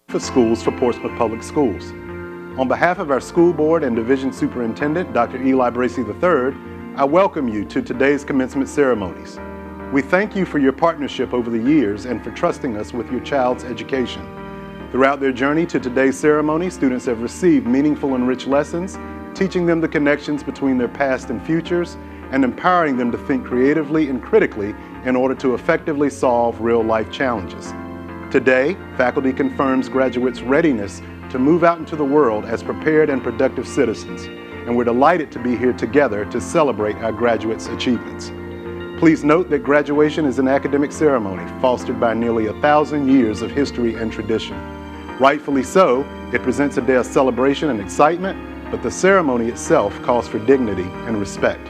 for schools for Portsmouth Public Schools. On behalf of our school board and division superintendent, Dr. Eli Bracey III, I welcome you to today's commencement ceremonies. We thank you for your partnership over the years and for trusting us with your child's education. Throughout their journey to today's ceremony, students have received meaningful and rich lessons, teaching them the connections between their past and futures, and empowering them to think creatively and critically in order to effectively solve real-life challenges. Today, faculty confirms graduates' readiness to move out into the world as prepared and productive citizens, and we're delighted to be here together to celebrate our graduates' achievements. Please note that graduation is an academic ceremony fostered by nearly 1,000 years of history and tradition. Rightfully so, it presents a day of celebration and excitement, but the ceremony itself calls for dignity and respect.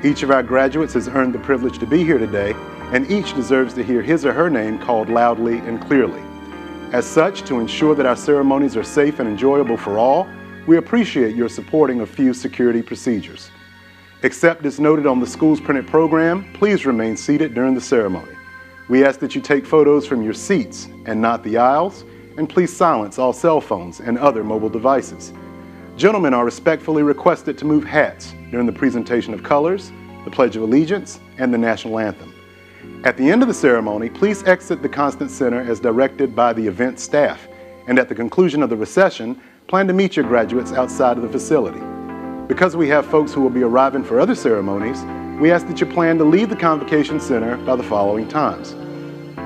Each of our graduates has earned the privilege to be here today, and each deserves to hear his or her name called loudly and clearly. As such, to ensure that our ceremonies are safe and enjoyable for all, we appreciate your supporting a few security procedures. Except as noted on the school's printed program, please remain seated during the ceremony. We ask that you take photos from your seats and not the aisles, and please silence all cell phones and other mobile devices. Gentlemen are respectfully requested to move hats during the presentation of colors, the Pledge of Allegiance, and the National Anthem. At the end of the ceremony, please exit the Constant Center as directed by the event staff, and at the conclusion of the recession, plan to meet your graduates outside of the facility. Because we have folks who will be arriving for other ceremonies, we ask that you plan to leave the Convocation Center by the following times.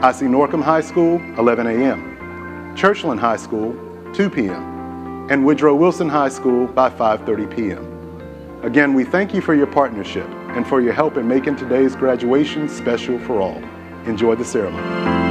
I.C. Norcom High School, 11 a.m., Churchland High School, 2 p.m., and Woodrow Wilson High School by 5:30 p.m. Again, we thank you for your partnership and for your help in making today's graduation special for all. Enjoy the ceremony.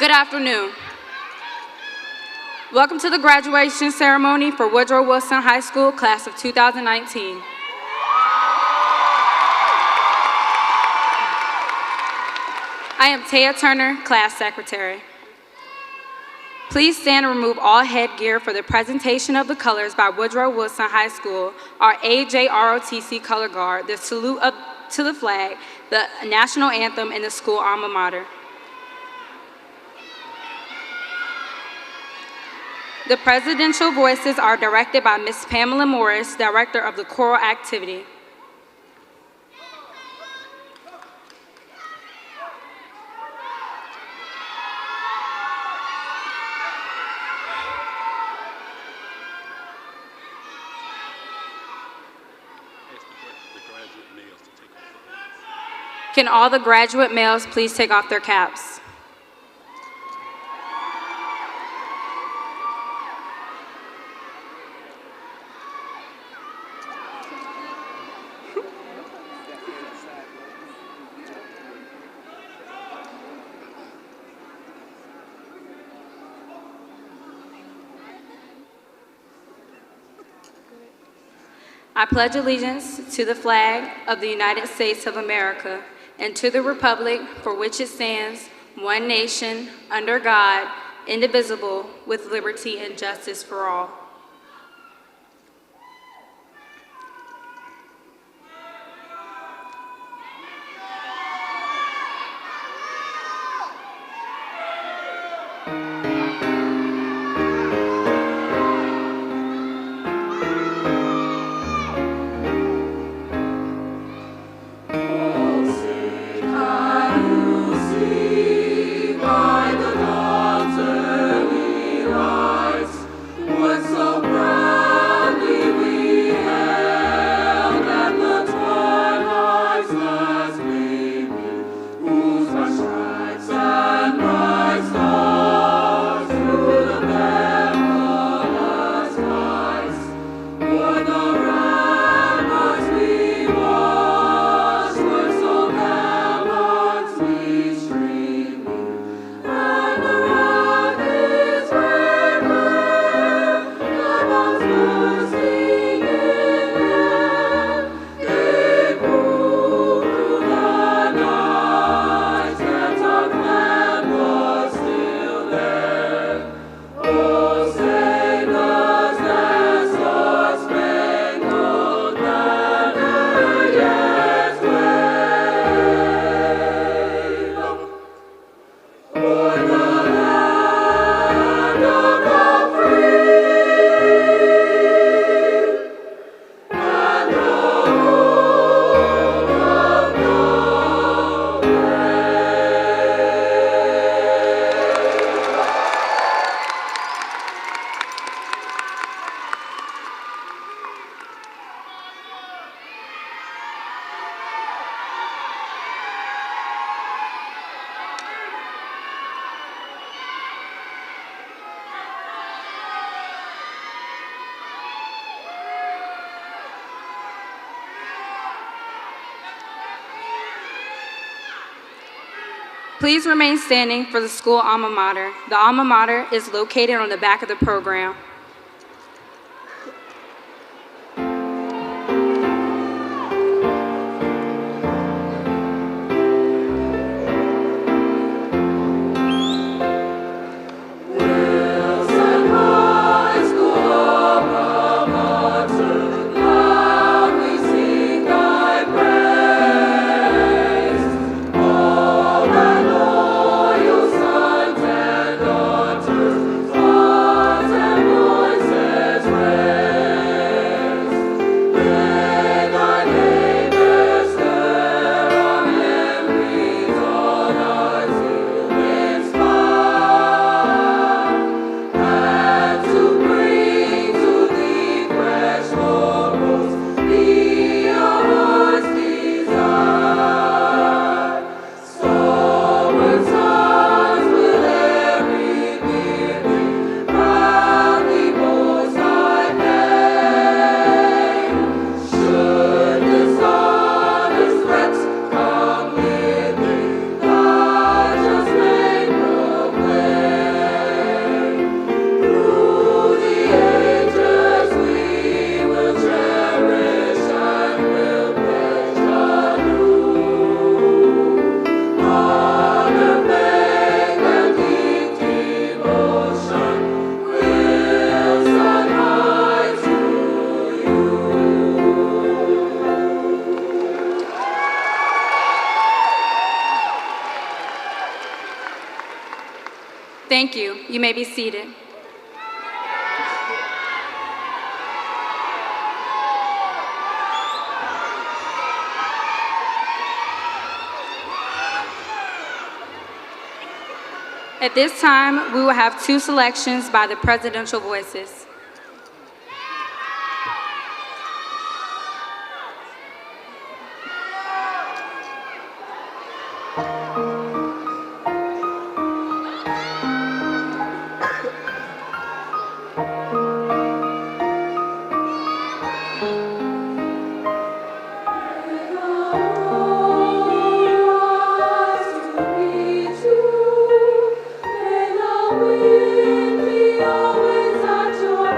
Good afternoon. Welcome to the graduation ceremony for Woodrow Wilson High School, class of 2019. I am Taya Turner, class secretary. Please stand and remove all headgear for the presentation of the colors by Woodrow Wilson High School, our AJROTC color guard, the salute up to the flag, the national anthem, and the school alma mater. The presidential voices are directed by Ms. Pamela Morris, director of the choral activity. Can all the graduate males please take off their caps? I pledge allegiance to the flag of the United States of America and to the republic for which it stands, one nation, under God, indivisible, with liberty and justice for all. Please remain standing for the school alma mater. The alma mater is located on the back of the program. Amen. Thank you. You may be seated. At this time, we will have 2 selections by the Presidential Voices. May the wind be always at your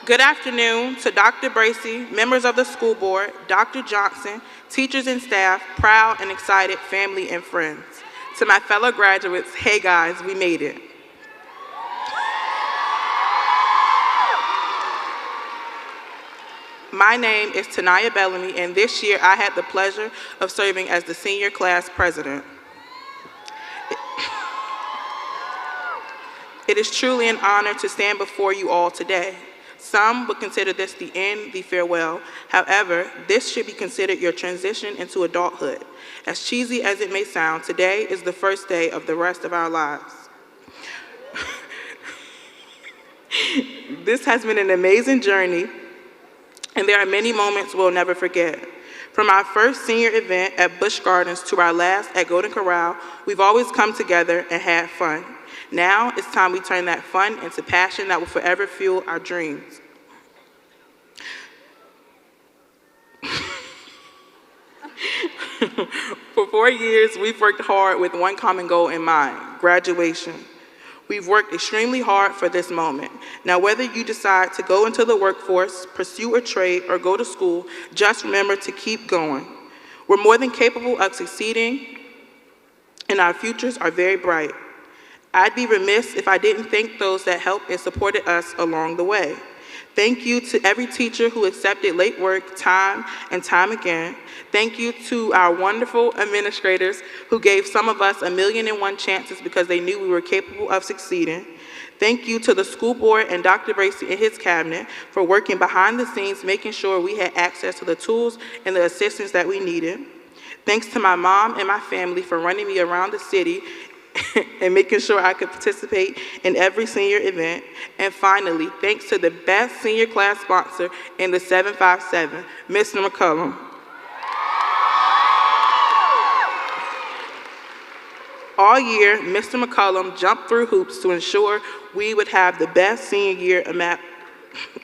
Good afternoon to Dr. Bracy, members of the school board, Dr. Johnson, teachers and staff, proud and excited family and friends. To my fellow graduates, hey guys, we made it. My name is Tanaya Bellamy, and this year I had the pleasure of serving as the senior class president. It is truly an honor to stand before you all today. Some would consider this the end, the farewell. However, this should be considered your transition into adulthood. As cheesy as it may sound, today is the first day of the rest of our lives. This has been an amazing journey, and there are many moments we'll never forget. From our first senior event at Busch Gardens to our last at Golden Corral, we've always come together and had fun. Now it's time we turn that fun into passion that will forever fuel our dreams. For 4 years, we've worked hard with one common goal in mind: graduation. We've worked extremely hard for this moment. Now, whether you decide to go into the workforce, pursue a trade, or go to school, just remember to keep going. We're more than capable of succeeding, and our futures are very bright. I'd be remiss if I didn't thank those that helped and supported us along the way. Thank you to every teacher who accepted late work time and time again. Thank you to our wonderful administrators who gave some of us 1,000,001 chances because they knew we were capable of succeeding. Thank you to the school board and Dr. Bracy and his cabinet for working behind the scenes, making sure we had access to the tools and the assistance that we needed. Thanks to my mom and my family for running me around the city and making sure I could participate in every senior event. And finally, thanks to the best senior class sponsor in the 757, Mr. McCullum. All year, Mr. McCullum jumped through hoops to ensure we would have the best senior year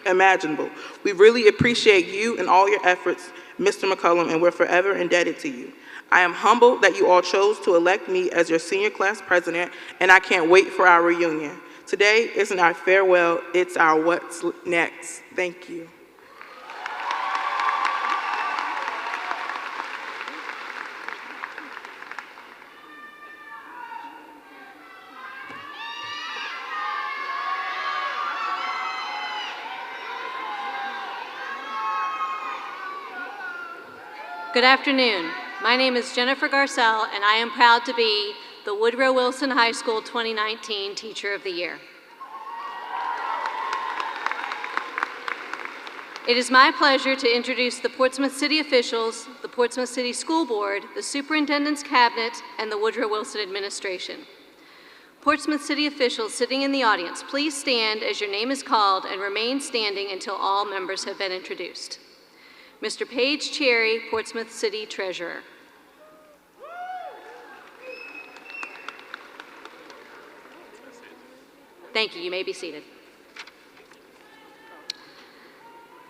imaginable. We really appreciate you and all your efforts, Mr. McCullum, and we're forever indebted to you. I am humbled that you all chose to elect me as your senior class president, and I can't wait for our reunion. Today isn't our farewell, it's our what's next. Thank you. Good afternoon. My name is Jennifer Garcelle, and I am proud to be the Woodrow Wilson High School 2019 Teacher of the Year. It is my pleasure to introduce the Portsmouth City officials, the Portsmouth City School Board, the Superintendent's Cabinet, and the Woodrow Wilson Administration. Portsmouth City officials sitting in the audience, please stand as your name is called and remain standing until all members have been introduced. Mr. Paige Cherry, Portsmouth City Treasurer. Thank you. You may be seated.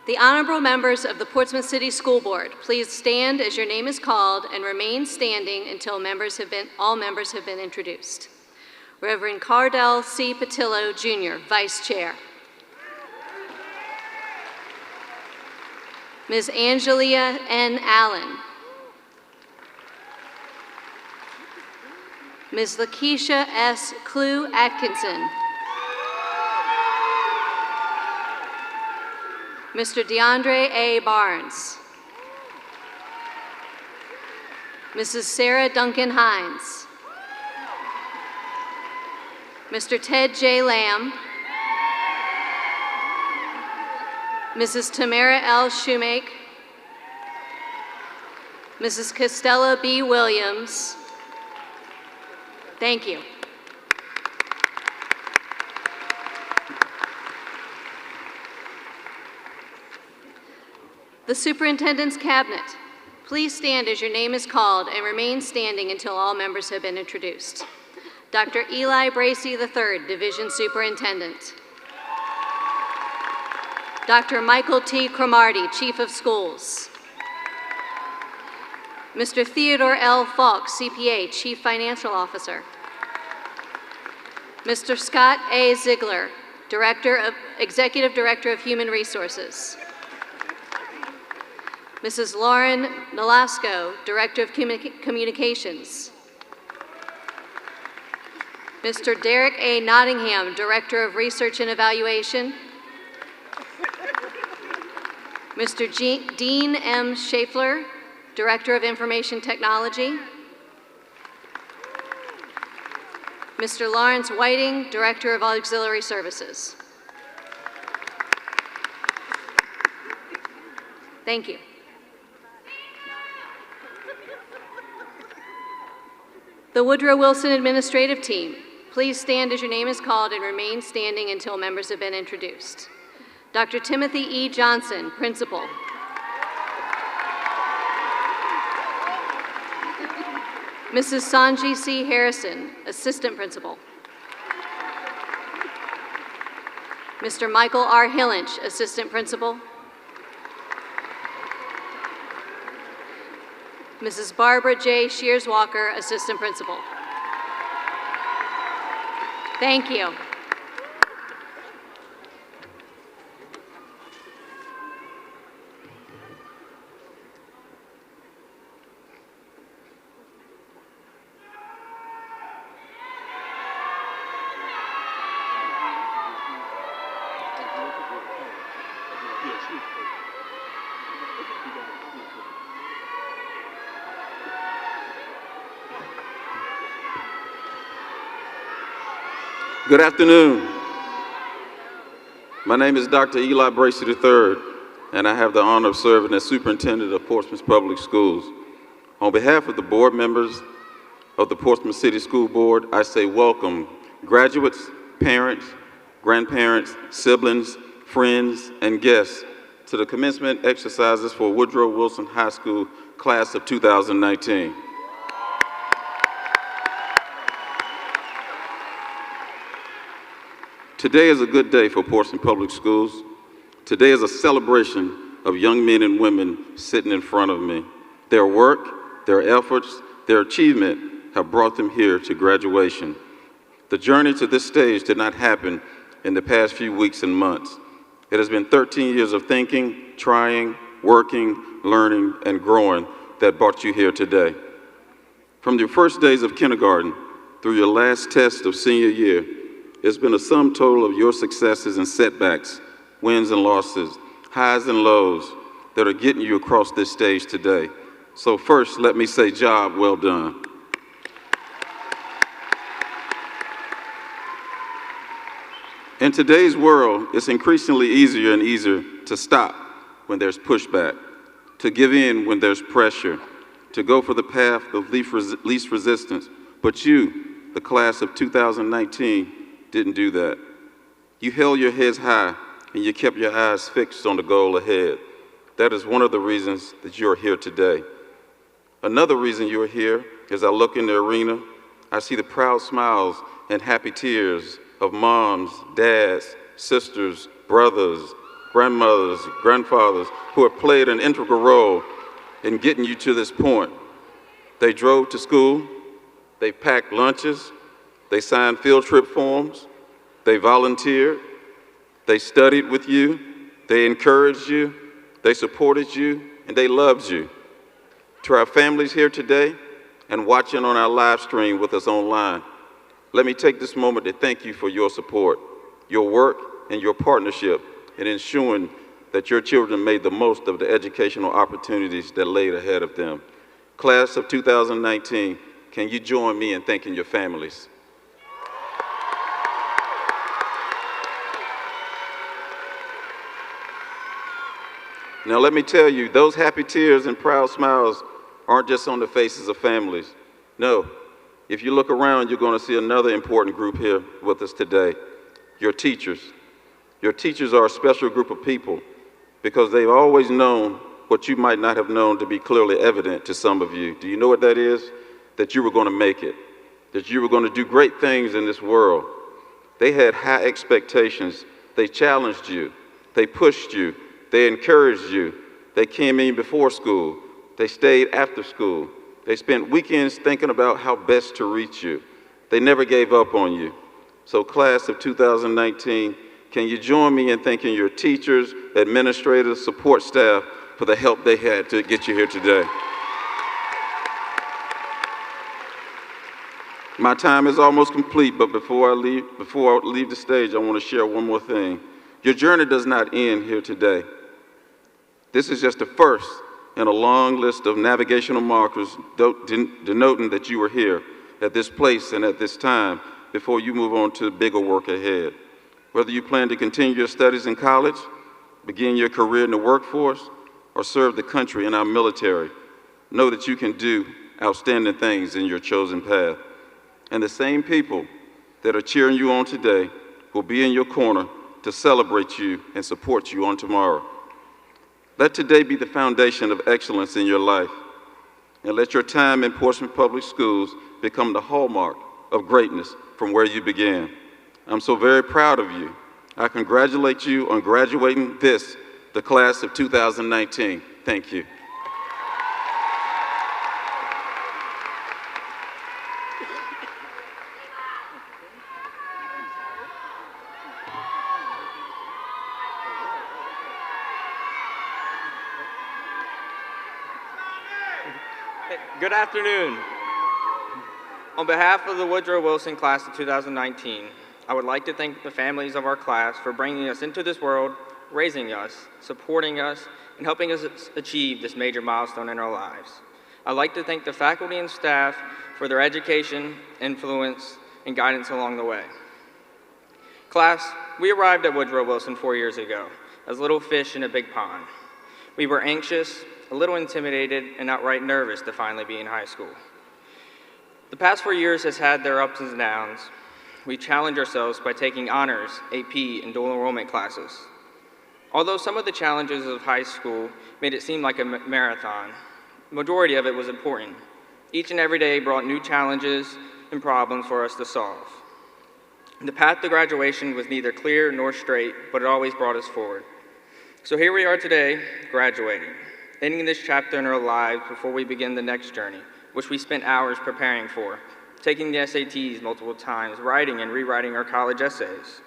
The honorable members of the Portsmouth City School Board, please stand as your name is called and remain standing until all members have been introduced. Reverend Cardell C. Patillo, Jr., Vice Chair. Ms. Angelia N. Allen. Ms. Lakeisha S. Clue Atkinson. Mr. DeAndre A. Barnes. Mrs. Sarah Duncan Hines. Mr. Ted J. Lamb. Mrs. Tamara L. Shoemake, Mrs. Costella B. Williams. Thank you. The Superintendent's Cabinet, please stand as your name is called and remain standing until all members have been introduced. Dr. Eli Bracy III, Division Superintendent. Dr. Michael T. Cromartie, Chief of Schools. Mr. Theodore L. Falk, CPA, Chief Financial Officer. Mr. Scott A. Ziegler, Executive Director of Human Resources. Mrs. Lauren Nolasco, Director of Communications. Mr. Derek A. Nottingham, Director of Research and Evaluation. Mr. Dean M. Schaeffler, Director of Information Technology. Mr. Lawrence Whiting, Director of Auxiliary Services. Thank you. The Woodrow Wilson Administrative Team, please stand as your name is called and remain standing until members have been introduced. Dr. Timothy E. Johnson, Principal. Mrs. Sanji C. Harrison, Assistant Principal. Mr. Michael R. Hillinch, Assistant Principal. Mrs. Barbara J. Shears-Walker, Assistant Principal. Thank you. Good afternoon. My name is Dr. Eli Bracey III, and I have the honor of serving as Superintendent of Portsmouth Public Schools. On behalf of the board members of the Portsmouth City School Board, I say welcome, graduates, parents, grandparents, siblings, friends, and guests to the commencement exercises for Woodrow Wilson High School class of 2019. Today is a good day for Portsmouth Public Schools. Today is a celebration of young men and women sitting in front of me. Their work, their efforts, their achievement have brought them here to graduation. The journey to this stage did not happen in the past few weeks and months. It has been 13 years of thinking, trying, working, learning, and growing that brought you here today. From your first days of kindergarten through your last test of senior year, it's been a sum total of your successes and setbacks, wins and losses, highs and lows that are getting you across this stage today. So first, let me say, job well done. In today's world, it's increasingly easier and easier to stop when there's pushback, to give in when there's pressure, to go for the path of least resistance. But you, the class of 2019, didn't do that. You held your heads high and you kept your eyes fixed on the goal ahead. That is one of the reasons that you're here today. Another reason you're here is I look in the arena, I see the proud smiles and happy tears of moms, dads, sisters, brothers, grandmothers, grandfathers who have played an integral role in getting you to this point. They drove to school, they packed lunches, they signed field trip forms, they volunteered, they studied with you, they encouraged you, they supported you, and they loved you. To our families here today and watching on our live stream with us online, let me take this moment to thank you for your support, your work, and your partnership in ensuring that your children made the most of the educational opportunities that laid ahead of them. Class of 2019, can you join me in thanking your families? Now let me tell you, those happy tears and proud smiles aren't just on the faces of families. No, if you look around, you're going to see another important group here with us today, your teachers. Your teachers are a special group of people because they've always known what you might not have known to be clearly evident to some of you. Do you know what that is? That you were going to make it, that you were going to do great things in this world. They had high expectations. They challenged you. They pushed you. They encouraged you. They came in before school. They stayed after school. They spent weekends thinking about how best to reach you. They never gave up on you. So class of 2019, Can you join me in thanking your teachers, administrators, support staff for the help they had to get you here today? My time is almost complete, but before I leave the stage, I want to share one more thing. Your journey does not end here today. This is just the first in a long list of navigational markers denoting that you are here at this place and at this time before you move on to the bigger work ahead. Whether you plan to continue your studies in college, begin your career in the workforce, or serve the country in our military, know that you can do outstanding things in your chosen path. And the same people that are cheering you on today will be in your corner to celebrate you and support you on tomorrow. Let today be the foundation of excellence in your life, and let your time in Portsmouth Public Schools become the hallmark of greatness from where you began. I'm so very proud of you. I congratulate you on graduating the class of 2019. Thank you. Good afternoon. On behalf of the Woodrow Wilson class of 2019, I would like to thank the families of our class for bringing us into this world, raising us, supporting us, and helping us achieve this major milestone in our lives. I'd like to thank the faculty and staff for their education, influence, and guidance along the way. Class, we arrived at Woodrow Wilson 4 years ago as little fish in a big pond. We were anxious, a little intimidated, and outright nervous to finally be in high school. The past 4 years has had their ups and downs. We challenged ourselves by taking honors, AP, and dual enrollment classes. Although some of the challenges of high school made it seem like a marathon, the majority of it was important. Each and every day brought new challenges and problems for us to solve. The path to graduation was neither clear nor straight, but it always brought us forward. So here we are today, graduating, ending this chapter in our lives before we begin the next journey, which we spent hours preparing for, taking the SATs multiple times, writing and rewriting our college essays.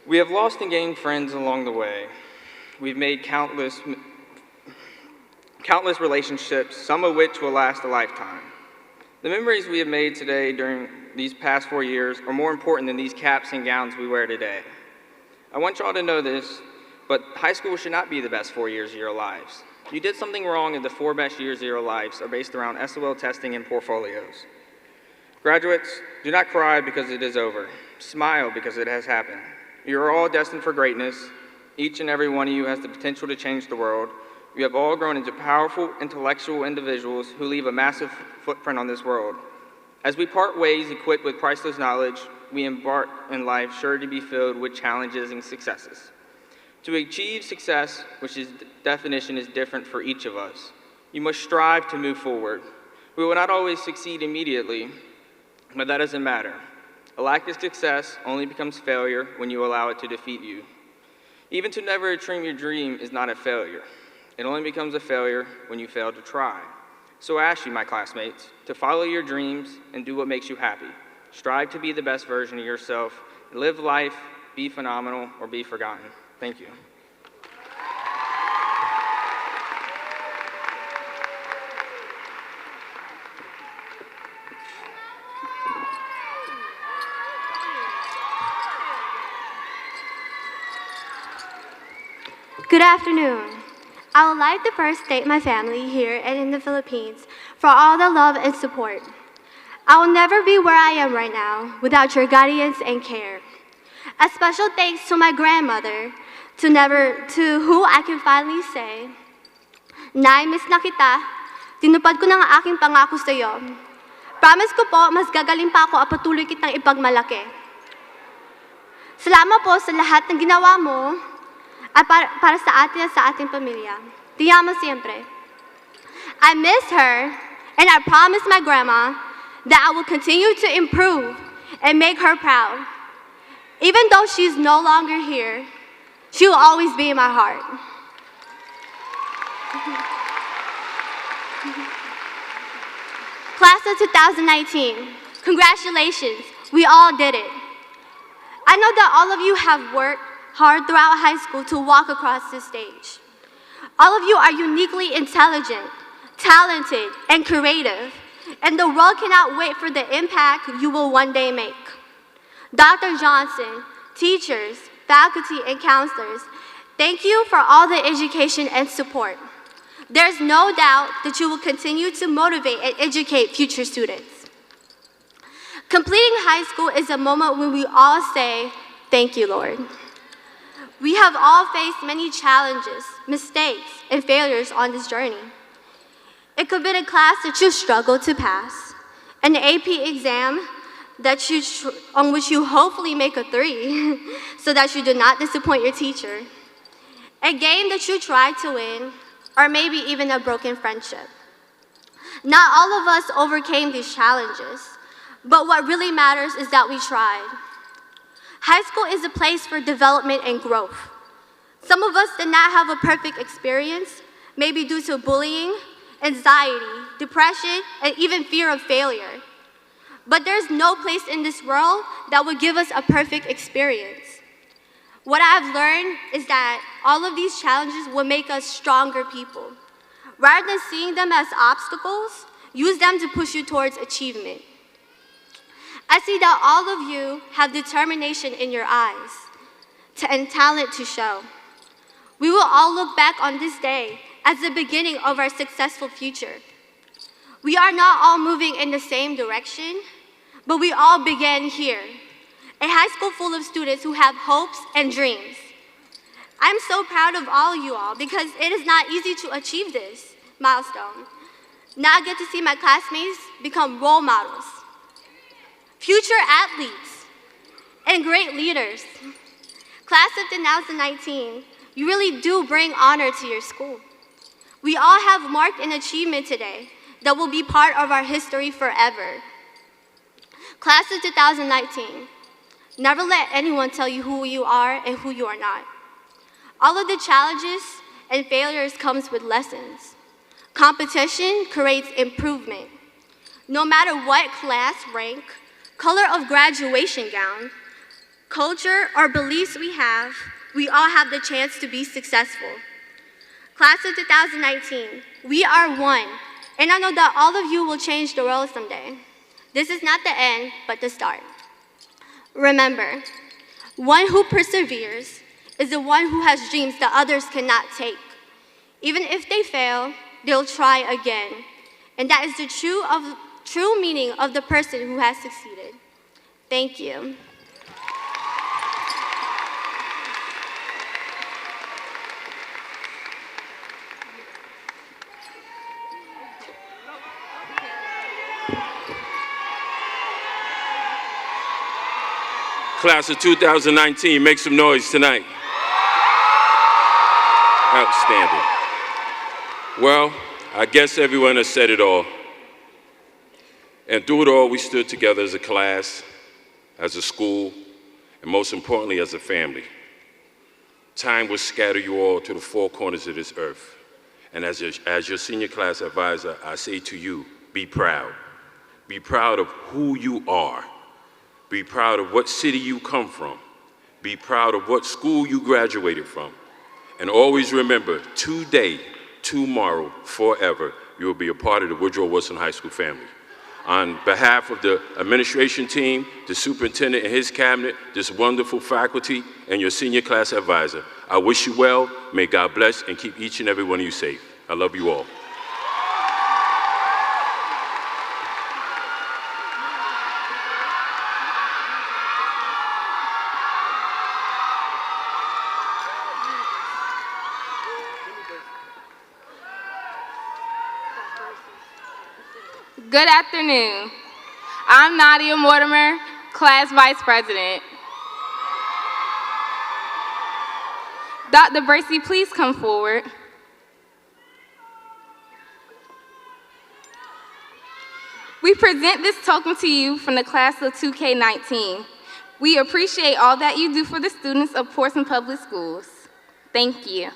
We have lost and gained friends along the way. We've made countless relationships, some of which will last a lifetime. The memories we have made today during these past 4 years are more important than these caps and gowns we wear today. I want y'all to know this, but high school should not be the best 4 years of your lives. You did something wrong, and the 4 best years of your lives are based around SOL testing and portfolios. Graduates, do not cry because it is over. Smile because it has happened. You are all destined for greatness. Each and every one of you has the potential to change the world. You have all grown into powerful, intellectual individuals who leave a massive footprint on this world. As we part ways equipped with priceless knowledge, we embark in life sure to be filled with challenges and successes. To achieve success, which is definition is different for each of us, you must strive to move forward. We will not always succeed immediately, but that doesn't matter. A lack of success only becomes failure when you allow it to defeat you. Even to never achieve your dream is not a failure. It only becomes a failure when you fail to try. So I ask you, my classmates, to follow your dreams and do what makes you happy. Strive to be the best version of yourself. Live life, be phenomenal, or be forgotten. Thank you. Good afternoon. I would like to first thank my family here and in the Philippines for all the love and support. I will never be where I am right now without your guidance and care. A special thanks to my grandmother, to who I can finally say, Nay, miss na kita, tinupad ko na ang aking pangako sa iyo. Promise ko po, mas gagaling pa ako at patuloy kitang ipagmalaki. Salamat po sa lahat ng ginawa mo at para sa atin at sa ating pamilya. Te amo siempre. I miss her, and I promise my grandma that I will continue to improve and make her proud. Even though she's no longer here, she will always be in my heart. Class of 2019, congratulations, we all did it. I I know that all of you have worked hard throughout high school to walk across this stage. All of you are uniquely intelligent, talented, and creative, and the world cannot wait for the impact you will one day make. Dr. Johnson, teachers, faculty, and counselors, thank you for all the education and support. There's no doubt that you will continue to motivate and educate future students. Completing high school is a moment when we all say, "Thank you, Lord." We have all faced many challenges, mistakes, and failures on this journey. It could be a class that you struggled to pass, an AP exam on which you hopefully make a 3 so that you do not disappoint your teacher, a game that you tried to win, or maybe even a broken friendship. Not all of us overcame these challenges, but what really matters is that we tried. High school is a place for development and growth. Some of us did not have a perfect experience, maybe due to bullying, anxiety, depression, and even fear of failure. But there's no place in this world that would give us a perfect experience. What I've learned is that all of these challenges will make us stronger people. Rather than seeing them as obstacles, use them to push you towards achievement. I see that all of you have determination in your eyes and talent to show. We will all look back on this day as the beginning of our successful future. We are not all moving in the same direction, but we all began here, a high school full of students who have hopes and dreams. I'm so proud of all you all because it is not easy to achieve this milestone. Now I get to see my classmates become role models, future athletes, and great leaders. Class of 2019, you really do bring honor to your school. We all have marked an achievement today that will be part of our history forever. Class of 2019, never let anyone tell you who you are and who you are not. All of the challenges and failures comes with lessons. Competition creates improvement. No matter what class rank, color of graduation gown, culture, or beliefs we all have the chance to be successful. Class of 2019, we are one, and I know that all of you will change the world someday. This is not the end, but the start. Remember, one who perseveres is the one who has dreams that others cannot take. Even if they fail, they'll try again. And that is the true meaning of the person who has succeeded. Thank you. Class of 2019, make some noise tonight. Outstanding. Well, I guess everyone has said it all. And through it all, we stood together as a class, as a school, and most importantly, as a family. Time will scatter you all to the four corners of this earth. And as your senior class advisor, I say to you, be proud. Be proud of who you are. Be proud of what city you come from. Be proud of what school you graduated from. And always remember, today, tomorrow, forever, you will be a part of the Woodrow Wilson High School family. On behalf of the administration team, the superintendent and his cabinet, this wonderful faculty, and your senior class advisor, I wish you well. May God bless and keep each and every one of you safe. I love you all. Good afternoon. I'm Nadia Mortimer, Class Vice President. Dr. Bracey, please come forward. We present this token to you from the class of 2K19. We appreciate all that you do for the students of Portsmouth Public Schools. Thank you.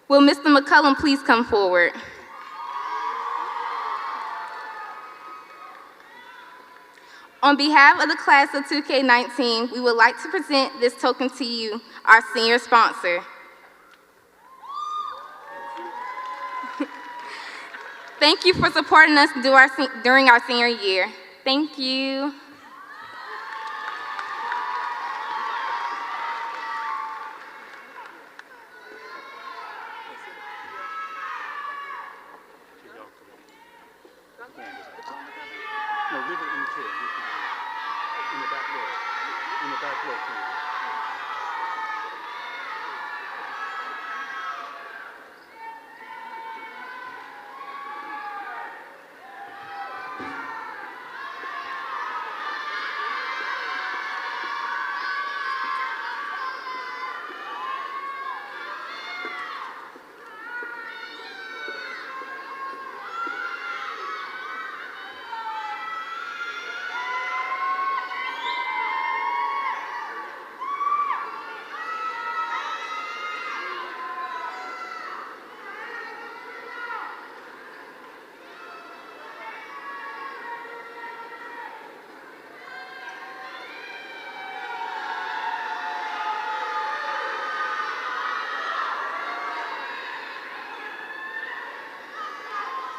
Will Mr. McCullum please come forward? On behalf of the class of 2K19, we would like to present this token to you, our senior sponsor. Thank you for supporting us during our senior year. Thank you.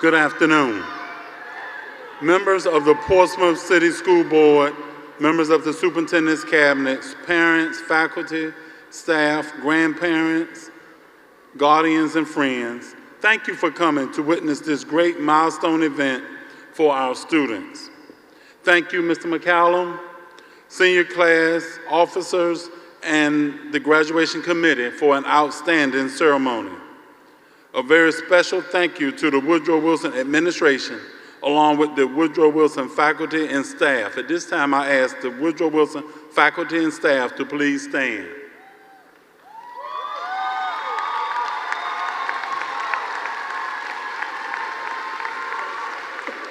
Good afternoon. Members of the Portsmouth City School Board, members of the Superintendent's Cabinets, parents, faculty, staff, grandparents, guardians, and friends, thank you for coming to witness this great milestone event for our students. Thank you, Mr. McCallum, senior class, officers, and the graduation committee for an outstanding ceremony. A very special thank you to the Woodrow Wilson administration, along with the Woodrow Wilson faculty and staff. At this time, I ask the Woodrow Wilson faculty and staff to please stand.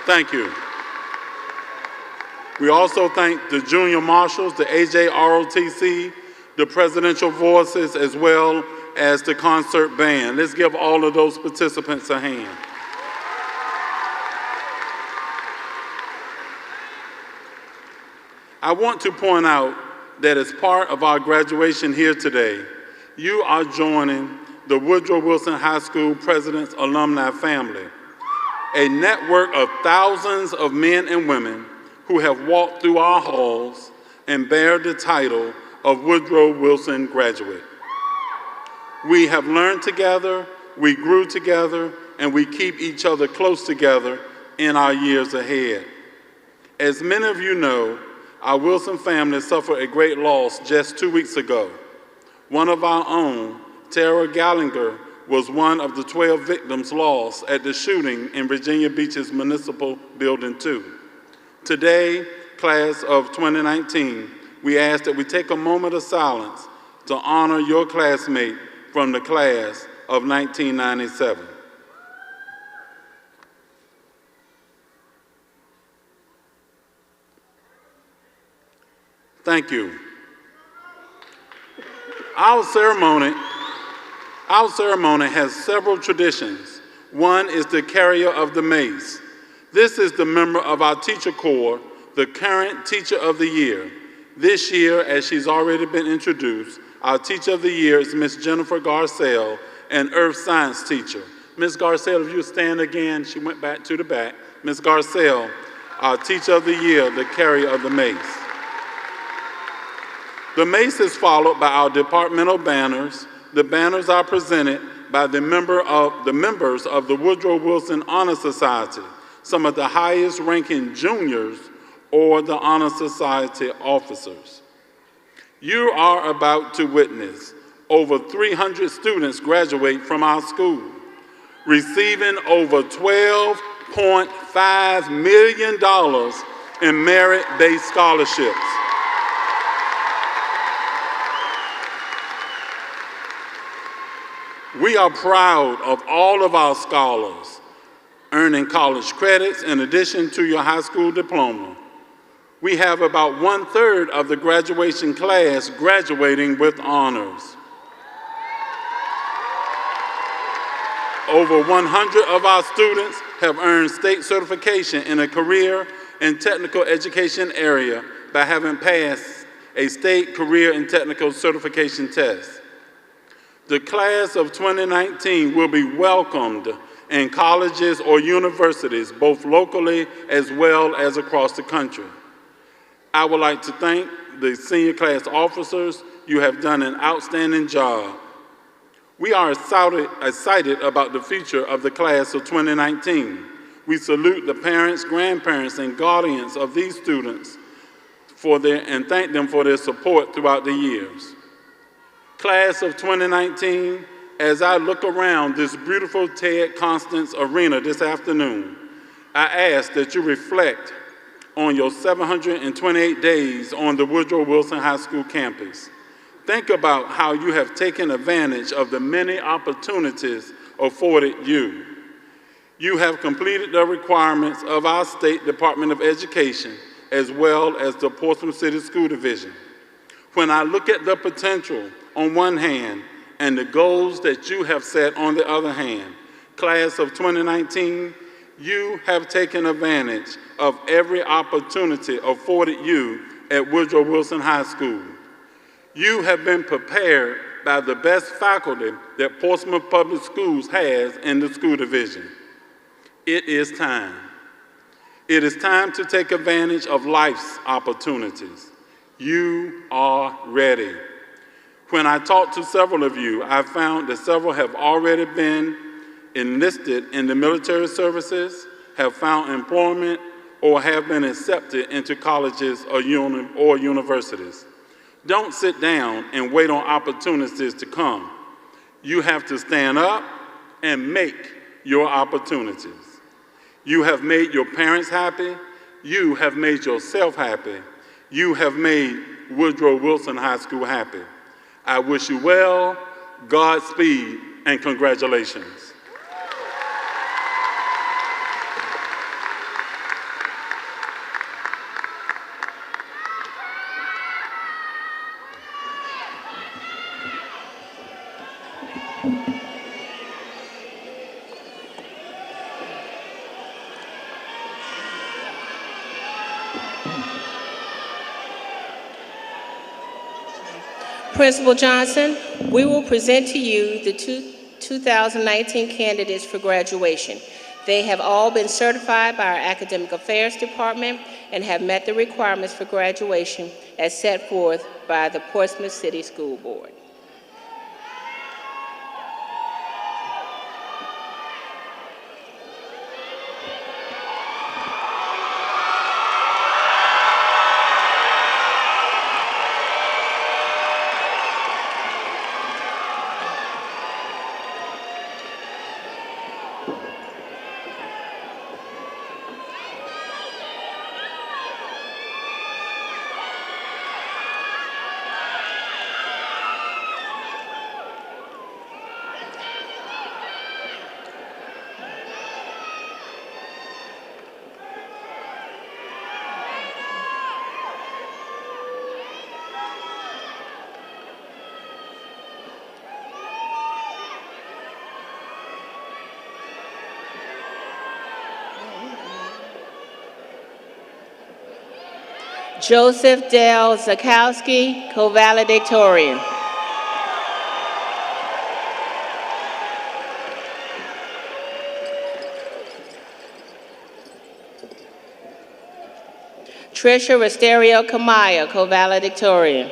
Thank you. We also thank the junior marshals, the AJROTC, the presidential voices, as well as the concert band. Let's give all of those participants a hand. I want to point out that as part of our graduation here today, you are joining the Woodrow Wilson High School President's Alumni Family, a network of thousands of men and women who have walked through our halls and bear the title of Woodrow Wilson Graduate. We have learned together, we grew together, and we keep each other close together in our years ahead. As many of you know, our Wilson family suffered a great loss just 2 weeks ago. One of our own, Tara Gallagher, was one of the 12 victims lost at the shooting in Virginia Beach's Municipal Building 2. Today, class of 2019, we ask that we take a moment of silence to honor your classmate from the class of 1997. Thank you. Our ceremony has several traditions. One is the carrier of the mace. This is the member of our teacher corps, the current Teacher of the Year. This year, as she's already been introduced, our Teacher of the Year is Ms. Jennifer Garcelle, an Earth Science teacher. Ms. Garcelle, if you stand again, she went back to the back. Ms. Garcelle, our Teacher of the Year, the carrier of the mace. The mace is followed by our departmental banners. The banners are presented by the members of the Woodrow Wilson Honor Society, some of the highest ranking juniors or the Honor Society officers. You are about to witness over 300 students graduate from our school, receiving over $12.5 million in merit-based scholarships. We are proud of all of our scholars earning college credits in addition to your high school diploma. We have about 1/3 of the graduation class graduating with honors. Over 100 of our students have earned state certification in a career and technical education area by having passed a state career and technical certification test. The class of 2019 will be welcomed in colleges or universities, both locally as well as across the country. I would like to thank the senior class officers. You have done an outstanding job. We are excited about the future of the class of 2019. We salute the parents, grandparents, and guardians of these students and thank them for their support throughout the years. Class of 2019, as I look around this beautiful Ted Constance Arena this afternoon, I ask that you reflect on your 728 days on the Woodrow Wilson High School campus. Think about how you have taken advantage of the many opportunities afforded you. You have completed the requirements of our State Department of Education as well as the Portsmouth City School Division. When I look at the potential on one hand and the goals that you have set on the other hand, class of 2019, you have taken advantage of every opportunity afforded you at Woodrow Wilson High School. You have been prepared by the best faculty that Portsmouth Public Schools has in the school division. It is time. It is time to take advantage of life's opportunities. You are ready. When I talked to several of you, I found that several have already been enlisted in the military services, have found employment, or have been accepted into colleges or universities. Don't sit down and wait on opportunities to come. You have to stand up and make your opportunities. You have made your parents happy. You have made yourself happy. You have made Woodrow Wilson High School happy. I wish you well, Godspeed, and congratulations. Principal Johnson, we will present to you the 2019 candidates for graduation. They have all been certified by our Academic Affairs Department and have met the requirements for graduation as set forth by the Portsmouth City School Board. Joseph Dale Zakowski, co-valedictorian. Trisha Resterio Kamaya, co-valedictorian.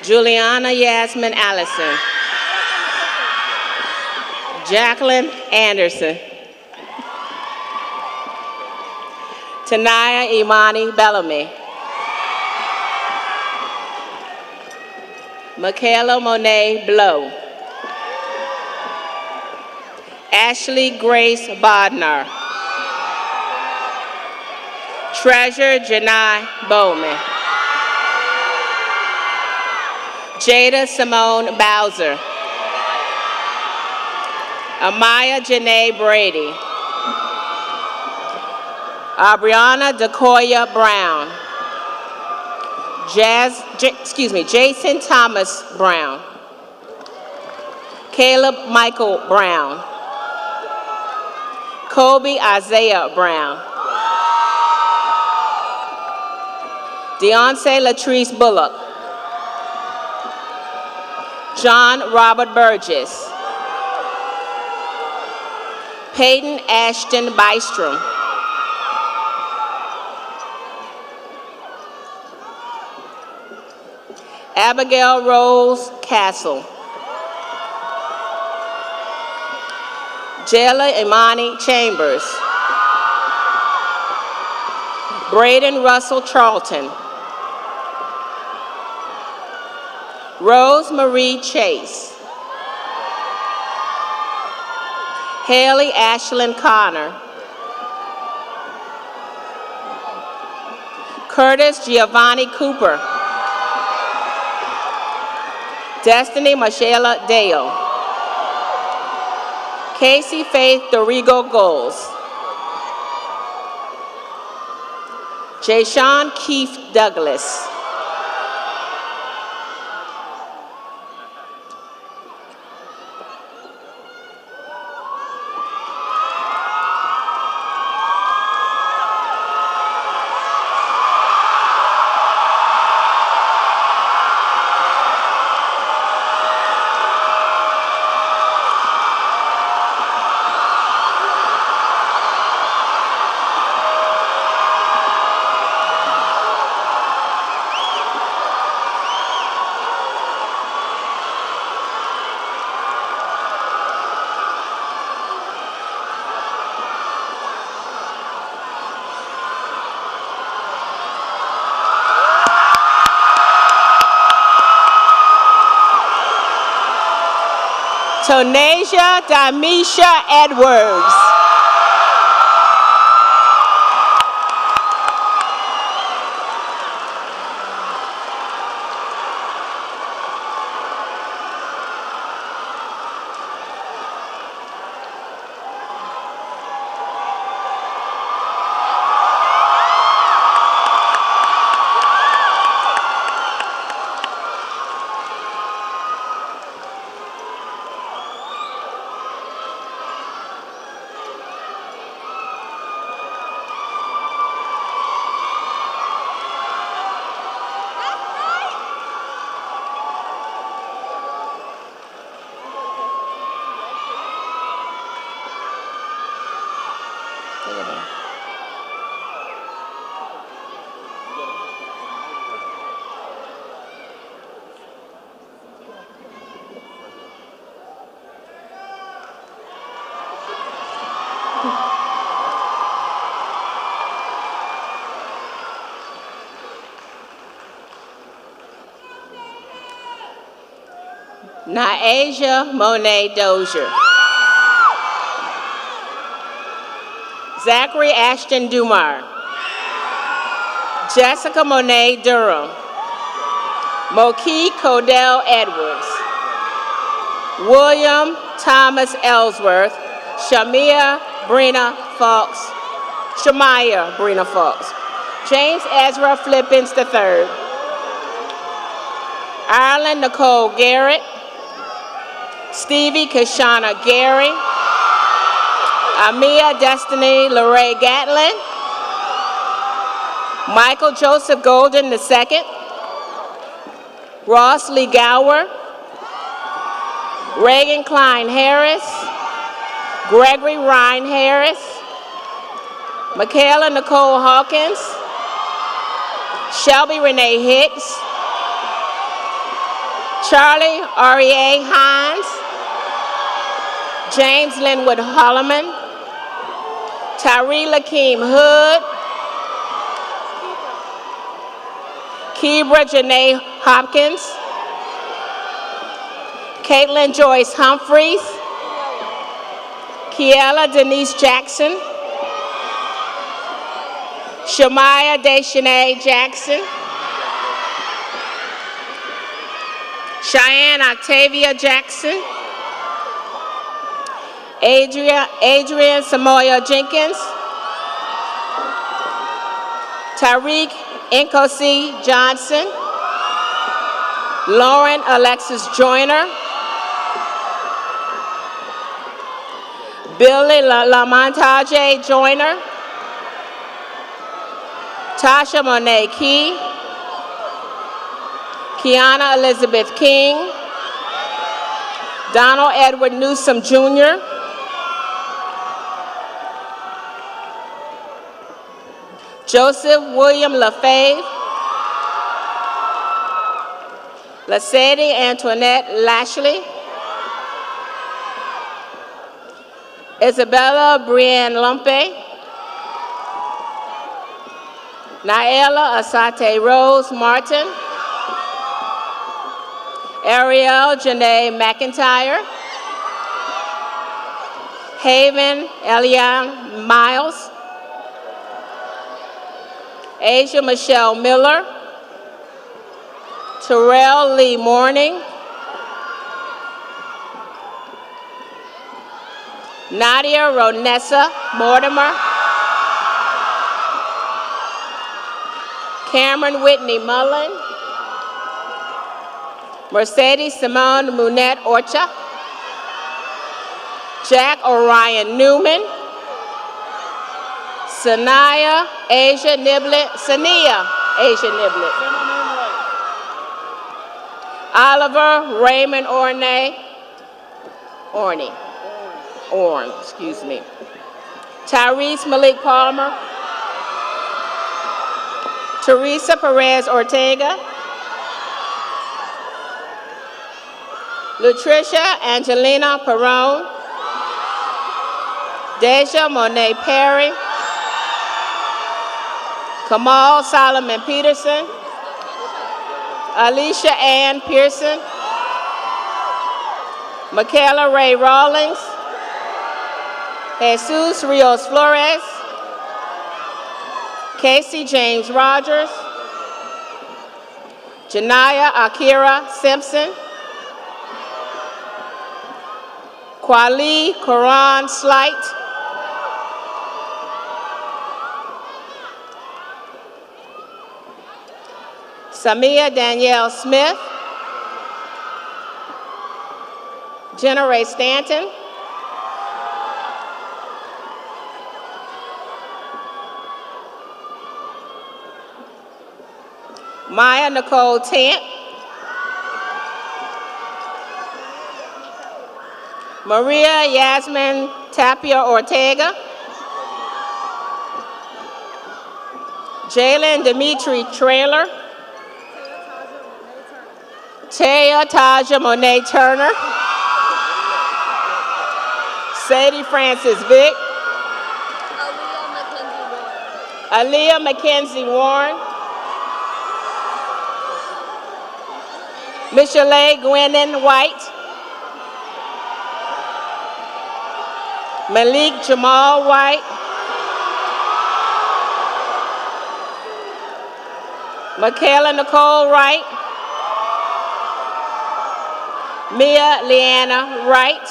Juliana Yasmin Allison. Jacqueline Anderson. Tanaya Imani Bellamy. Michaela Monet Blow. Ashley Grace Bodnar. Treasure Janai Bowman. Jada Simone Bowser. Amaya Janae Brady. Aubriana Decoya Brown. Jason Thomas Brown. Caleb Michael Brown. Kobe Isaiah Brown. Deontay Latrice Bullock. John Robert Burgess. Peyton Ashton Bystrom. Abigail Rose Castle. Jayla Imani Chambers. Braden Russell Charlton. Rose Marie Chase. Haley Ashlyn Connor. Curtis Giovanni Cooper. Destiny Michelle Dale. Casey Faith Dorigo Goals. Jayshawn Keith Douglas. Tonasia Damisha Edwards. Naasia Monet Dozier. Zachary Ashton Dumar. Jessica Monet Durham. Moki Codell Edwards. William Thomas Ellsworth. Shamia Brina Fox. Shamaya Brina Fox. James Ezra Flippins III. Ireland Nicole Garrett. Stevie Kashana Gary. Amia Destiny Lorraine Gatlin. Michael Joseph Golden II. Ross Lee Gower. Reagan Klein Harris. Gregory Ryan Harris. Michaela Nicole Hawkins. Shelby Renee Hicks. Charlie R.E.A. Hines. James Linwood Holloman. Tyree Lakeem Hood. Kebra Janae Hopkins. Caitlin Joyce Humphreys. Kiela Denise Jackson. Shamaya Deshanae Jackson. Cheyenne Octavia Jackson. Adrian Samoya Jenkins. Tariq Nkosi Johnson. Lauren Alexis Joyner. Billy Lamontage Joyner, Tasha Monet Key, Kiana Elizabeth King, Donald Edward Newsom Jr., Joseph William LaFave, Lasadie Antoinette Lashley, Isabella Brienne Lumpe, Naela Asate Rose Martin, Ariel Janae McIntyre, Haven Elian Miles, Asia Michelle Miller, Terrell Lee Morning, Nadia Ronessa Mortimer, Cameron Whitney Mullen, Mercedes Simone Munette Orcha, Jack Orion Newman, Sania Asia Niblet, Oliver Raymond Orne, excuse me. Tyrese Malik Palmer, Teresa Perez Ortega, Latricia Angelina Perone, Deja Monet Perry, Kamal Solomon Peterson, Alicia Ann Pearson, Michaela Ray Rawlings, Jesus Rios Flores, Casey James Rogers, Janaya Akira Simpson, Kwali Koran Slight, Samia Danielle Smith, Jenna Ray Stanton, Maya Nicole Tant, Maria Yasmin Tapia Ortega, Jalen Dimitri Trailer, Taya Taja Monet Turner, Sadie Francis Vick, Aaliyah Mackenzie Warren, Michelle Gwennon White, Malik Jamal White, Michaela Nicole Wright, Mia Leanna Wright,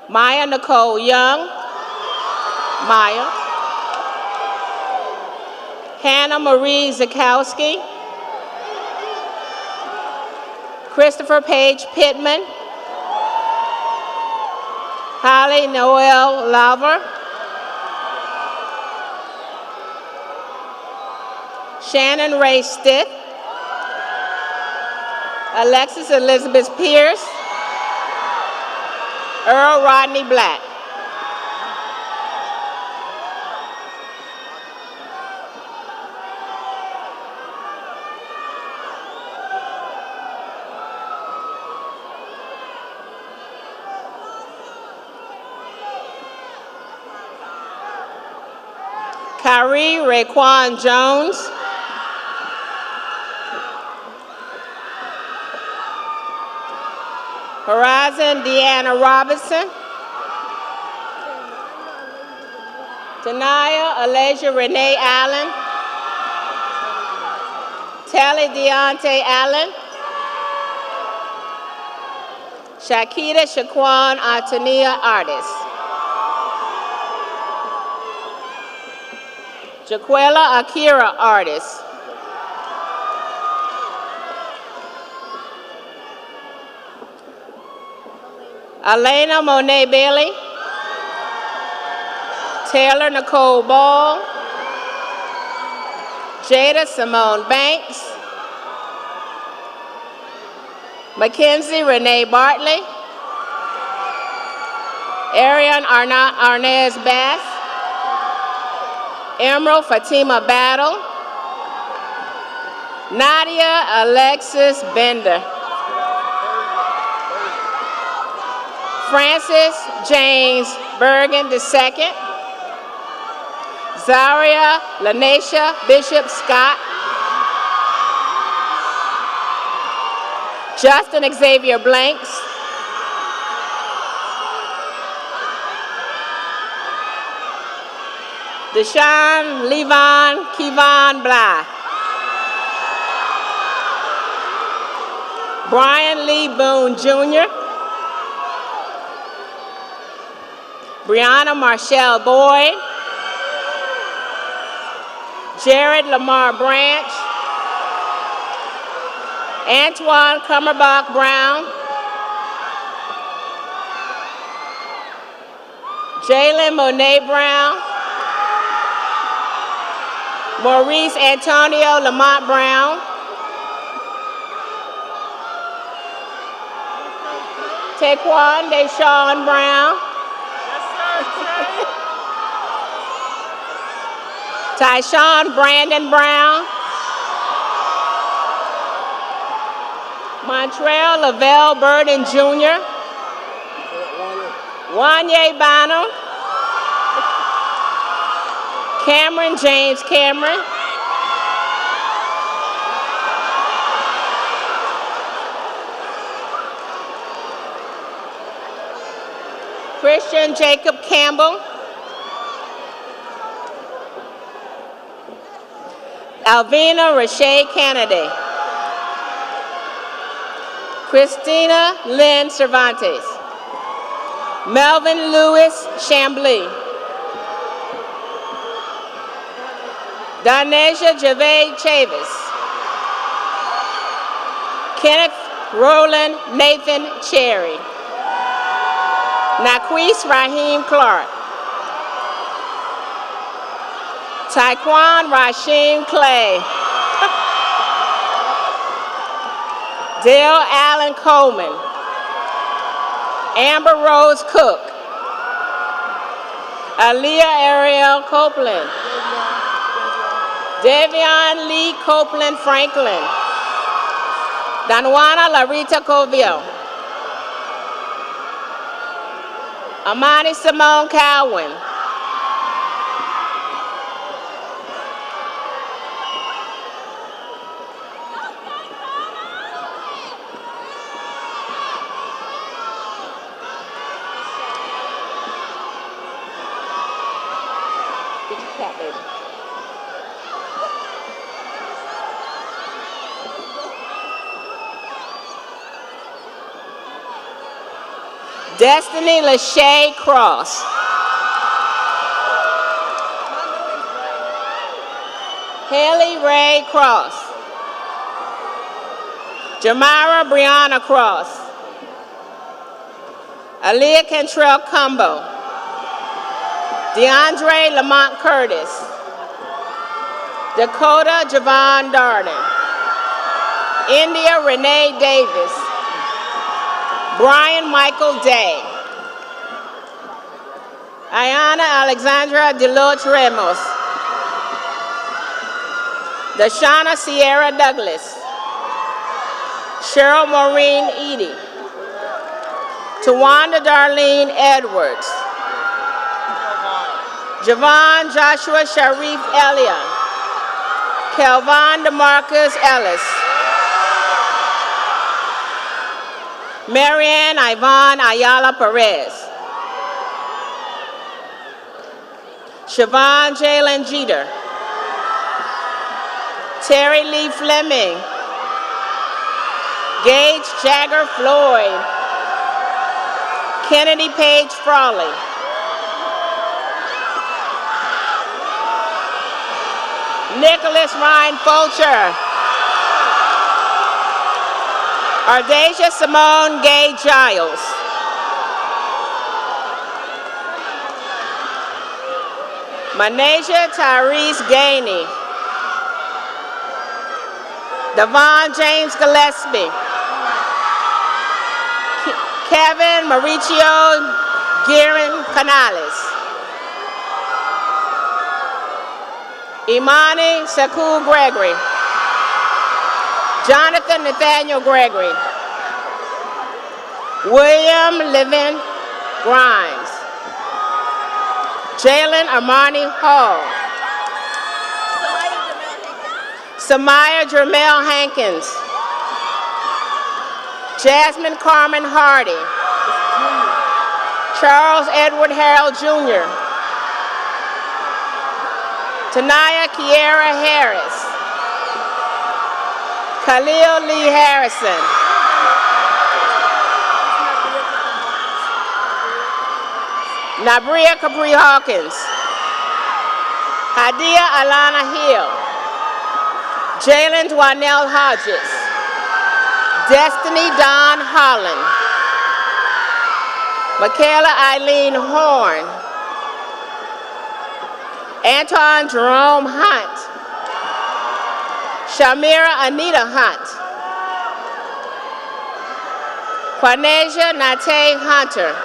Maya Nicole Young, Maya, Hannah Marie Zakowski, Christopher Page Pittman, Holly Noel Lauver, Shannon Ray Stitt, Alexis Elizabeth Pierce, Earl Rodney Black. Kyrie Raekwon Jones, Horizon Deanna Robinson, Tanaya Alasia Renee Allen, Tally Deontay Allen, Shakita Shaquan Atania Artist, Jaquela Akira Artist, Elena Monet Bailey, Taylor Nicole Ball, Jada Simone Banks, Mackenzie Renee Bartley, Arian Arnaz Bass, Emerald Fatima Battle, Nadia Alexis Bender, Francis James Bergen II, Zaria Lanesha Bishop Scott, Justin Xavier Blanks, Deshaun Levon Kevon Bly, Brian Lee Boone Jr., Brianna Marshall Boyd, Jared Lamar Branch, Antoine Kummerbach Brown, Jalen Monet Brown, Maurice Antonio Lamont Brown, Taekwon Deshawn Brown, Tyshawn Brandon Brown, Montrell Lavelle Burden Jr., Wanye Bano, Cameron James Cameron, Christian Jacob Campbell, Alvina Rashay Kennedy, Christina Lynn Cervantes, Melvin Lewis Chambly, Donasia Javed Chavis, Kenneth Roland Nathan Cherry, Naquise Raheem Clark, Taekwon Rasheem Clay, Dale Allen Coleman, Amber Rose Cook, Aaliyah Ariel Copeland, Davion Lee Copeland Franklin, Danwana Larita Coville, Amani Simone Cowan, Destiny Lachey Cross, Haley Ray Cross, Jamira Brianna Cross, Aaliyah Cantrell Cumbo, DeAndre Lamont Curtis, Dakota Javon Darden, India Renee Davis, Brian Michael Day, Ayana Alexandra Deloach Ramos, Dashana Sierra Douglas, Cheryl Maureen Edie, Tawanda Darlene Edwards, Javon Joshua Sharif Elia, Kelvon DeMarcus Ellis, Marianne Yvonne Ayala Perez, Siobhan Jalen Jeter, Terry Lee Fleming, Gage Jagger Floyd, Kennedy Page Frawley, Nicholas Ryan Fulcher, Ardasia Simone Gay Giles, Manasia Tyrese Gainey. Devon James Gillespie. Kevin Mauricio Guerin Canales. Imani Sakul Gregory. Jonathan Nathaniel Gregory. William Levin Grimes. Jalen Armani Hall. Samaya Jermel Hankins. Jasmine Carmen Hardy. Charles Edward Harold Jr. Tanaya Kiera Harris. Khalil Lee Harrison. Nabria Capri Hawkins. Hadia Alana Hill. Jalen Dwanell Hodges. Destiny Don Holland. Michaela Eileen Horn. Anton Jerome Hunt. Shamira Anita Hunt. Quanasia Nate Hunter.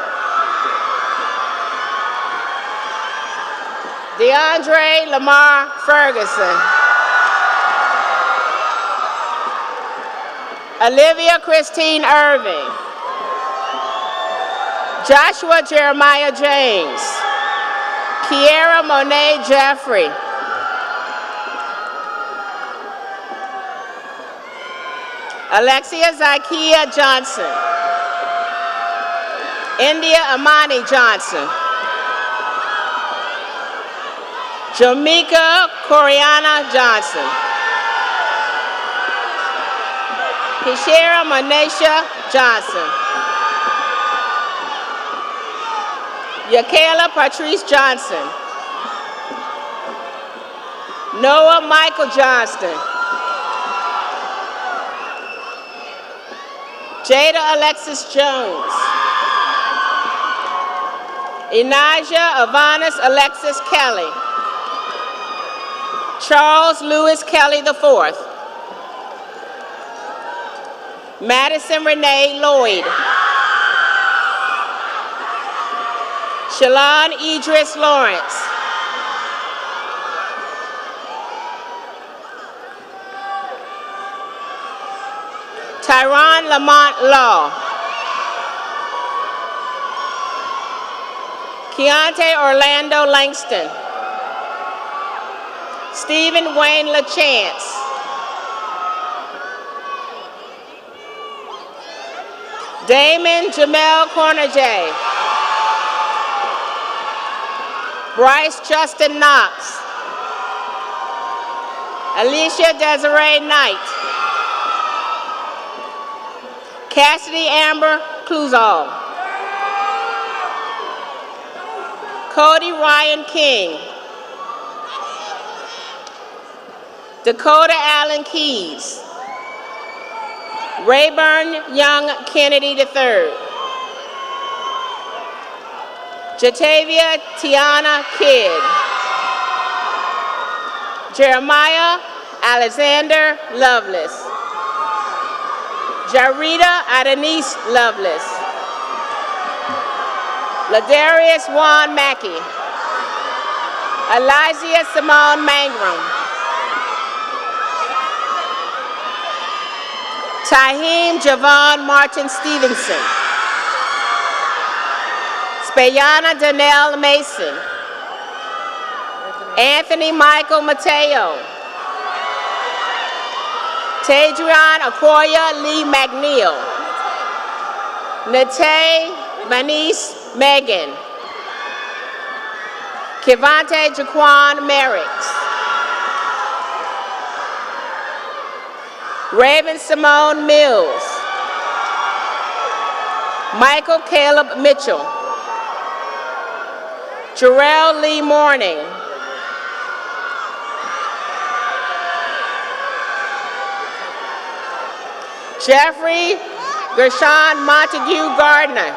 DeAndre Lamar Ferguson. Olivia Christine Irving. Joshua Jeremiah James. Kiera Monet Jeffrey. Alexia Zykia Johnson. India Amani Johnson. Jamaica Coriana Johnson. Kishera Manesha Johnson. Yakela Patrice Johnson. Noah Michael Johnston. Jada Alexis Jones. Enijah Avanis Alexis Kelly. Charles Lewis Kelly IV. Madison Renee Lloyd. Shalon Idris Lawrence. Tyron Lamont Law. Keontae Orlando Langston. Stephen Wayne LaChance. Damon Jamel Cornerjay. Bryce Justin Knox. Alicia Desiree Knight. Cassidy Amber Cluzall. Cody Ryan King. Dakota Allen Keys. Rayburn Young Kennedy III. Jatavia Tiana Kidd. Jeremiah Alexander Lovelace. Jarita Adenise Lovelace. Ladarius Juan Mackey. Elijah Simone Mangrum. Taheem Javon Martin Stevenson. Spayana Danelle Mason. Anthony Michael Mateo. Tadrian Okoya Lee McNeil. Nate Vanice Megan. Kivante Jaquan Merricks. Raven Simone Mills. Michael Caleb Mitchell. Jarrell Lee Morning. Jeffrey Gershon Montague Gardner.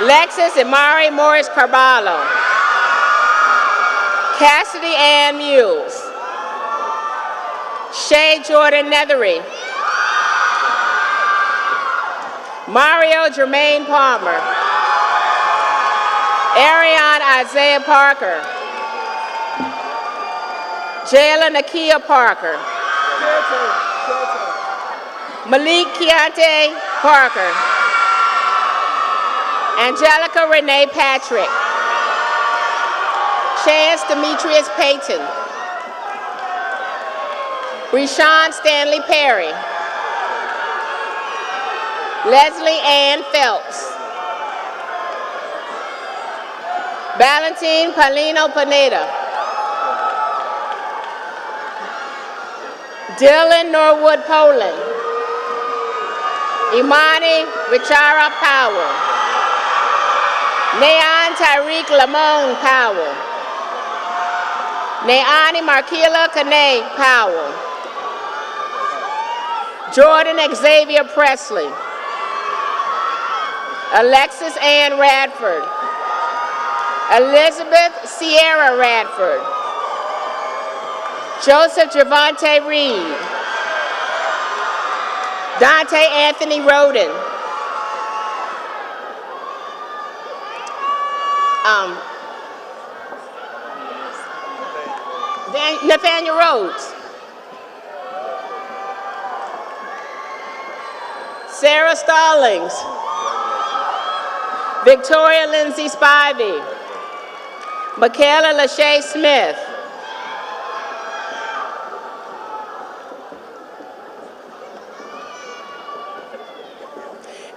Lexis Imari Morris Carballo. Cassidy Ann Mules. Shay Jordan Nethery. Mario Jermaine Palmer. Ariane Isaiah Parker. Jayla Nakia Parker. Malik Keontae Parker. Angelica Renee Patrick. Chance Demetrius Payton. Reshawn Stanley Perry. Leslie Ann Phelps. Valentine Paulino Pineda. Dylan Norwood Poland. Imani Richara Powell. Neon Tyreek Lamone Powell. Neani Markila Kane Powell. Jordan Xavier Presley. Alexis Ann Radford. Elizabeth Sierra Radford. Joseph Javante Reed. Dante Anthony Roden. Nathaniel Rhodes. Sarah Stallings. Victoria Lindsay Spivey. Michaela Lachey Smith.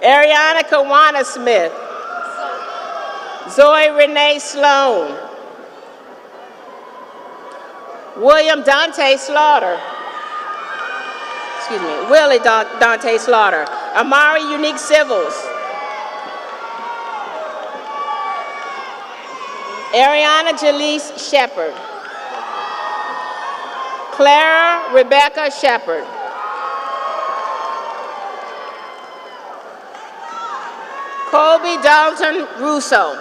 Ariana Kawana Smith. Zoe Renee Sloan. William Dante Slaughter. Willie Dante Slaughter. Amari Unique Civils. Ariana Jaleese Shepard. Clara Rebecca Shepard. Colby Dalton Russo.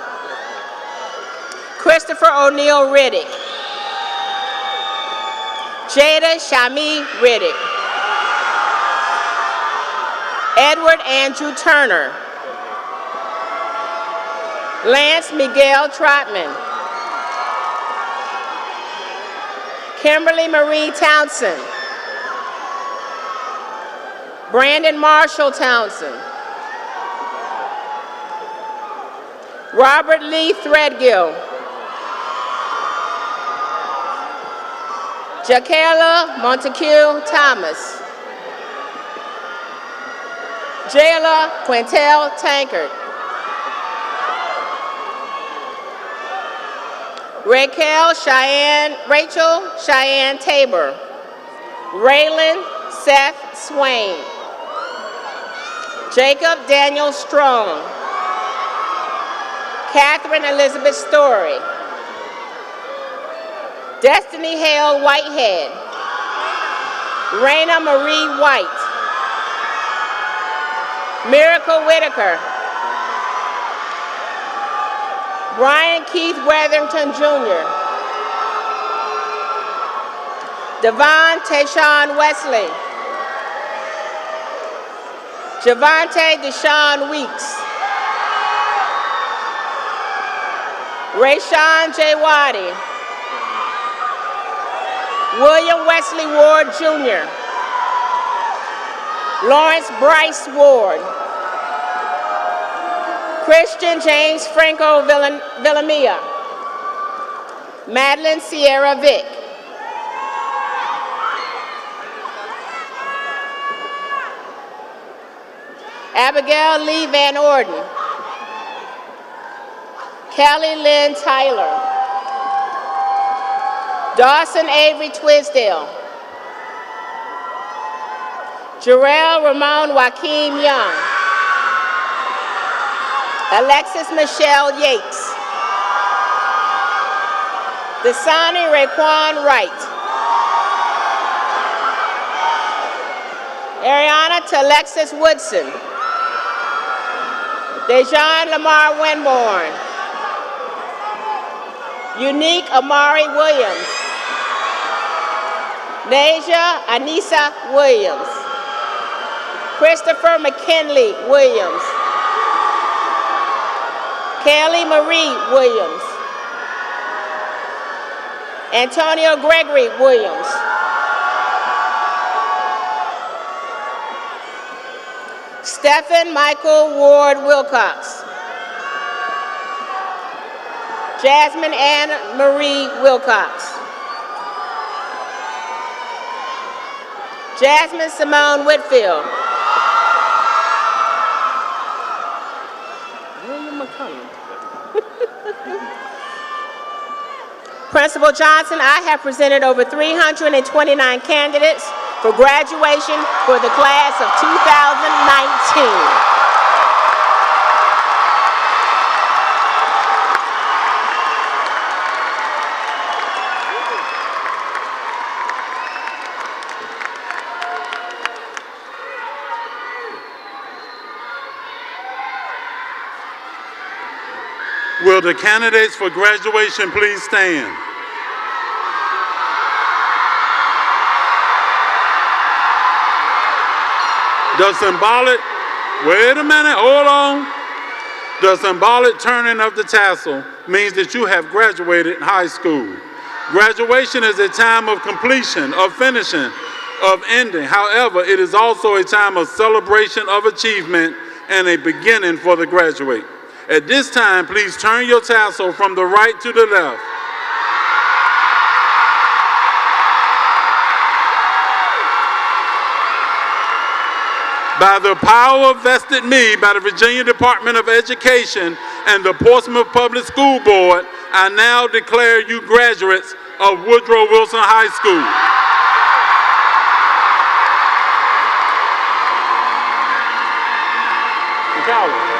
Christopher O'Neill Riddick. Jada Shami Riddick. Edward Andrew Turner. Lance Miguel Trotman. Kimberly Marie Townsend. Brandon Marshall Townsend. Robert Lee Threadgill. Jaquela Montague Thomas. Jayla Quintel Tankard. Rachel Cheyenne Tabor. Raylan Seth Swain. Jacob Daniel Strong. Catherine Elizabeth Story. Destiny Hale Whitehead. Raina Marie White. Miracle Whitaker. Brian Keith Weatherington Jr. Devon Tayshawn Wesley. Javante Deshaun Weeks. Rayshawn J. Waddy. William Wesley Ward Jr. Lawrence Bryce Ward. Christian James Franco Villamia. Madeline Sierra Vick. Abigail Lee Van Orden. Kelly Lynn Tyler. Dawson Avery Twisdale. Jarrell Ramon Joaquin Young. Alexis Michelle Yates. Dasani Raekwon Wright. Ariana Talexis Woodson. Dejan Lamar Winborn. Unique Amari Williams. Nasia Anissa Williams. Christopher McKinley Williams. Kelly Marie Williams. Antonio Gregory Williams. Stephen Michael Ward Wilcox. Jasmine Ann Marie Wilcox. Jasmine Simone Whitfield. William McCullum. Principal Johnson, I have presented over 329 candidates for graduation for the class of 2019. Will the candidates for graduation please stand? The symbolic, wait a minute, hold on. The symbolic turning of the tassel means that you have graduated high school. Graduation is a time of completion, of finishing, of ending. However, it is also a time of celebration of achievement and a beginning for the graduate. At this time, please turn your tassel from the right to the left. By the power vested me by the Virginia Department of Education and the Portsmouth Public School Board, I now declare you graduates of Woodrow Wilson High School. McCallum.